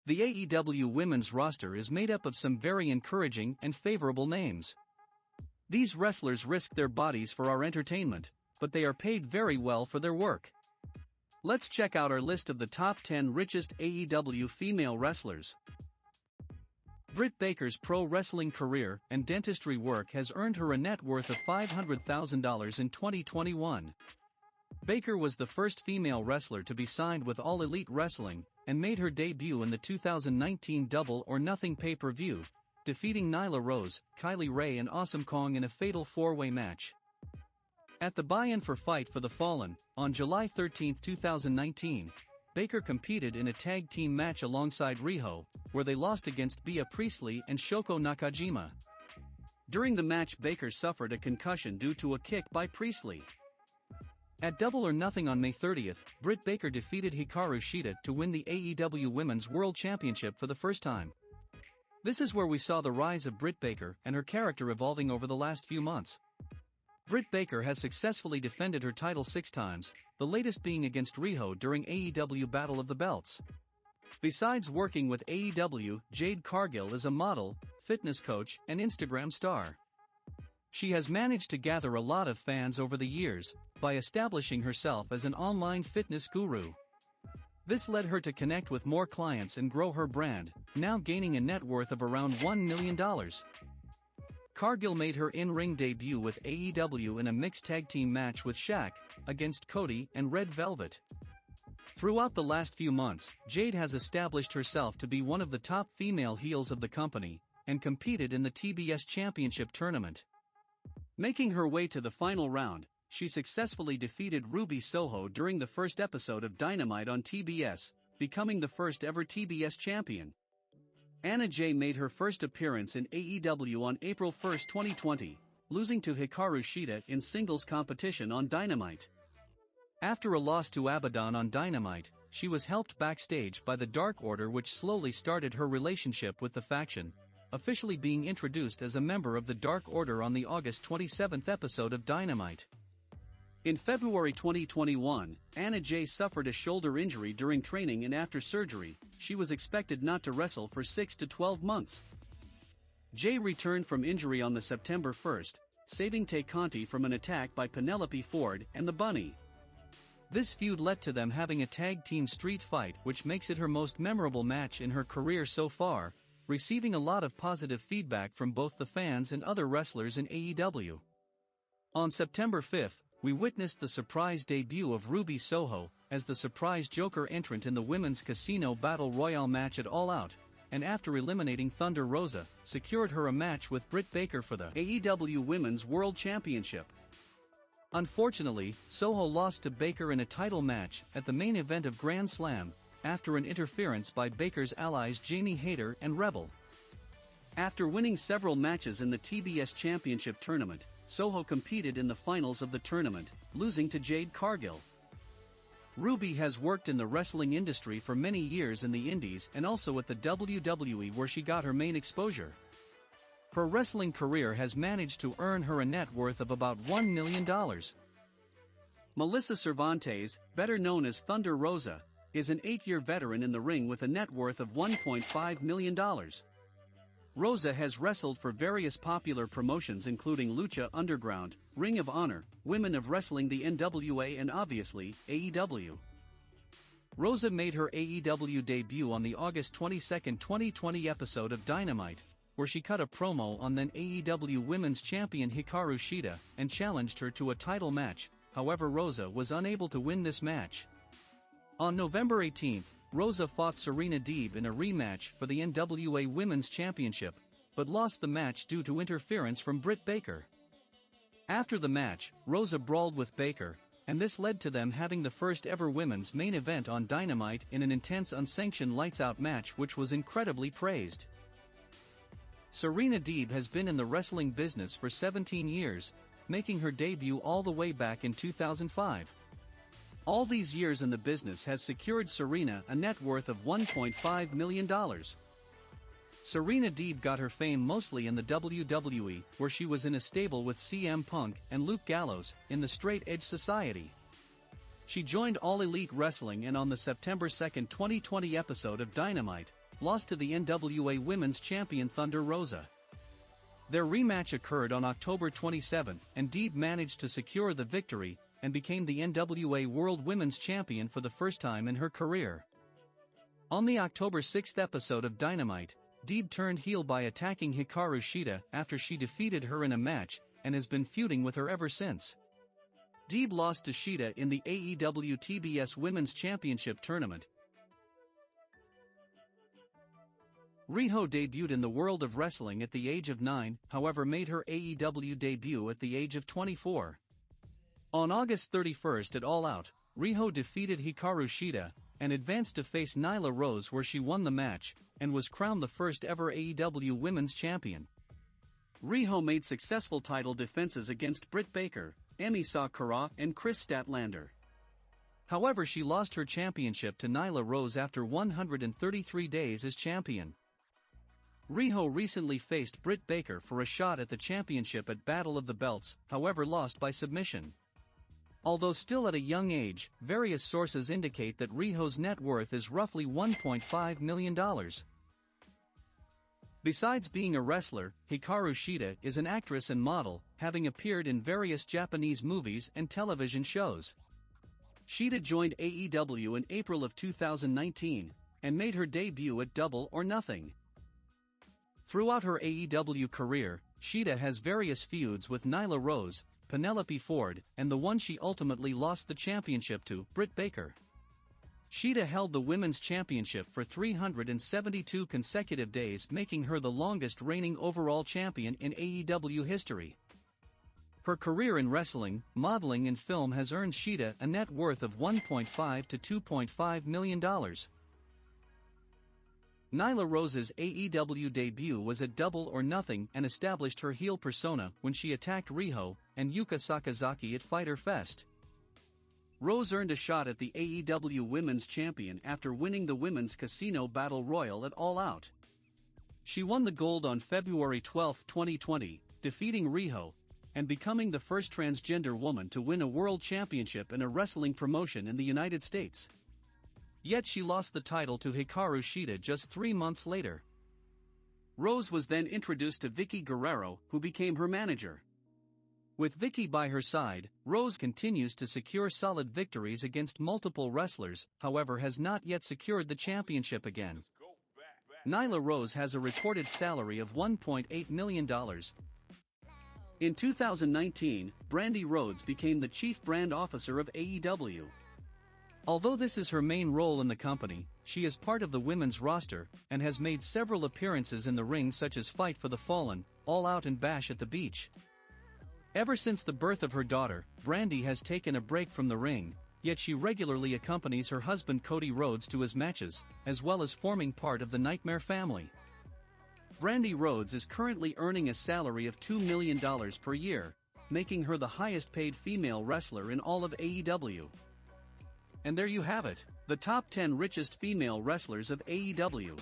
The AEW women's roster is made up of some very encouraging and favorable names. These wrestlers risk their bodies for our entertainment, but they are paid very well for their work. Let's check out our list of the top 10 richest AEW female wrestlers. Britt Baker's pro wrestling career and dentistry work has earned her a net worth of $500,000 in 2021. Baker was the first female wrestler to be signed with All Elite Wrestling, and made her debut in the 2019 Double or Nothing pay-per-view, defeating Nyla Rose, Kylie Rae and Awesome Kong in a fatal four-way match. At the Buy-In for Fight for the Fallen, on July 13, 2019, Baker competed in a tag team match alongside Riho, where they lost against Bea Priestley and Shoko Nakajima. During the match, Baker suffered a concussion due to a kick by Priestley. At Double or Nothing on May 30th, Britt Baker defeated Hikaru Shida to win the AEW Women's World Championship for the first time. This is where we saw the rise of Britt Baker and her character evolving over the last few months. Britt Baker has successfully defended her title 6 times, the latest being against Riho during AEW Battle of the Belts. Besides working with AEW, Jade Cargill is a model, fitness coach, and Instagram star. She has managed to gather a lot of fans over the years, by establishing herself as an online fitness guru. This led her to connect with more clients and grow her brand, now gaining a net worth of around $1 million. Cargill made her in-ring debut with AEW in a mixed tag team match with Shaq, against Cody and Red Velvet. Throughout the last few months, Jade has established herself to be one of the top female heels of the company, and competed in the TBS Championship tournament. Making her way to the final round, she successfully defeated Ruby Soho during the first episode of Dynamite on TBS, becoming the first ever TBS champion. Anna Jay made her first appearance in AEW on April 1, 2020, losing to Hikaru Shida in singles competition on Dynamite. After a loss to Abaddon on Dynamite, she was helped backstage by the Dark Order, which slowly started her relationship with the faction, officially being introduced as a member of the Dark Order on the August 27th episode of Dynamite. In February 2021, Anna Jay suffered a shoulder injury during training, and after surgery, she was expected not to wrestle for 6 to 12 months. Jay returned from injury on the September 1st, saving Tay Conti from an attack by Penelope Ford and the Bunny. This feud led to them having a tag team street fight, which makes it her most memorable match in her career so far, receiving a lot of positive feedback from both the fans and other wrestlers in AEW. On September 5th, we witnessed the surprise debut of Ruby Soho, as the surprise Joker entrant in the Women's Casino Battle Royale match at All Out, and after eliminating Thunder Rosa, secured her a match with Britt Baker for the AEW Women's World Championship. Unfortunately, Soho lost to Baker in a title match at the main event of Grand Slam, after an interference by Baker's allies Jamie Hayter and Rebel. After winning several matches in the TBS Championship tournament, Soho competed in the finals of the tournament, losing to Jade Cargill. Ruby has worked in the wrestling industry for many years in the Indies and also at the WWE, where she got her main exposure. Her wrestling career has managed to earn her a net worth of about $1 million. Melissa Cervantes, better known as Thunder Rosa, is an 8-year veteran in the ring with a net worth of $1.5 million. Rosa has wrestled for various popular promotions including Lucha Underground, Ring of Honor, Women of Wrestling, the NWA, and obviously, AEW. Rosa made her AEW debut on the August 22, 2020 episode of Dynamite, where she cut a promo on then AEW Women's Champion Hikaru Shida and challenged her to a title match. However, Rosa was unable to win this match. On November 18, Rosa fought Serena Deeb in a rematch for the NWA Women's Championship, but lost the match due to interference from Britt Baker. After the match, Rosa brawled with Baker, and this led to them having the first ever women's main event on Dynamite in an intense unsanctioned lights-out match, which was incredibly praised. Serena Deeb has been in the wrestling business for 17 years, making her debut all the way back in 2005. All these years in the business has secured Serena a net worth of $1.5 million. Serena Deeb got her fame mostly in the WWE, where she was in a stable with CM Punk and Luke Gallows in the Straight Edge Society. She joined All Elite Wrestling, and on the September 2, 2020 episode of Dynamite, lost to the NWA Women's Champion Thunder Rosa. Their rematch occurred on October 27, and Deeb managed to secure the victory and became the NWA World Women's Champion for the first time in her career. On the October 6 episode of Dynamite, Deeb turned heel by attacking Hikaru Shida after she defeated her in a match, and has been feuding with her ever since. Deeb lost to Shida in the AEW TBS Women's Championship Tournament. Riho debuted in the world of wrestling at the age of 9, however made her AEW debut at the age of 24. On August 31 at All Out, Riho defeated Hikaru Shida, and advanced to face Nyla Rose where she won the match, and was crowned the first ever AEW Women's Champion. Riho made successful title defenses against Britt Baker, Emi Sakura, and Chris Statlander. However, she lost her championship to Nyla Rose after 133 days as champion. Riho recently faced Britt Baker for a shot at the championship at Battle of the Belts, however lost by submission. Although still at a young age, various sources indicate that Riho's net worth is roughly $1.5 million. Besides being a wrestler, Hikaru Shida is an actress and model, having appeared in various Japanese movies and television shows. Shida joined AEW in April of 2019, and made her debut at Double or Nothing. Throughout her AEW career, Shida has various feuds with Nyla Rose, Penelope Ford, and the one she ultimately lost the championship to, Britt Baker. Shida held the Women's Championship for 372 consecutive days, making her the longest reigning overall champion in AEW history. Her career in wrestling, modeling and film has earned Shida a net worth of $1.5 to $2.5 million. Nyla Rose's AEW debut was at Double or Nothing and established her heel persona when she attacked Riho and Yuka Sakazaki at Fyter Fest. Rose earned a shot at the AEW Women's Champion after winning the Women's Casino Battle Royal at All Out. She won the gold on February 12, 2020, defeating Riho, and becoming the first transgender woman to win a world championship in a wrestling promotion in the United States. Yet she lost the title to Hikaru Shida just 3 months later. Rose was then introduced to Vicky Guerrero, who became her manager. With Vicky by her side, Rose continues to secure solid victories against multiple wrestlers, however has not yet secured the championship again. Nyla Rose has a reported salary of $1.8 million. In 2019, Brandi Rhodes became the chief brand officer of AEW. Although this is her main role in the company, she is part of the women's roster, and has made several appearances in the ring such as Fight for the Fallen, All Out and Bash at the Beach. Ever since the birth of her daughter, Brandi has taken a break from the ring, yet she regularly accompanies her husband Cody Rhodes to his matches, as well as forming part of the Nightmare family. Brandi Rhodes is currently earning a salary of $2 million per year, making her the highest paid female wrestler in all of AEW. And there you have it, the top 10 richest female wrestlers of AEW.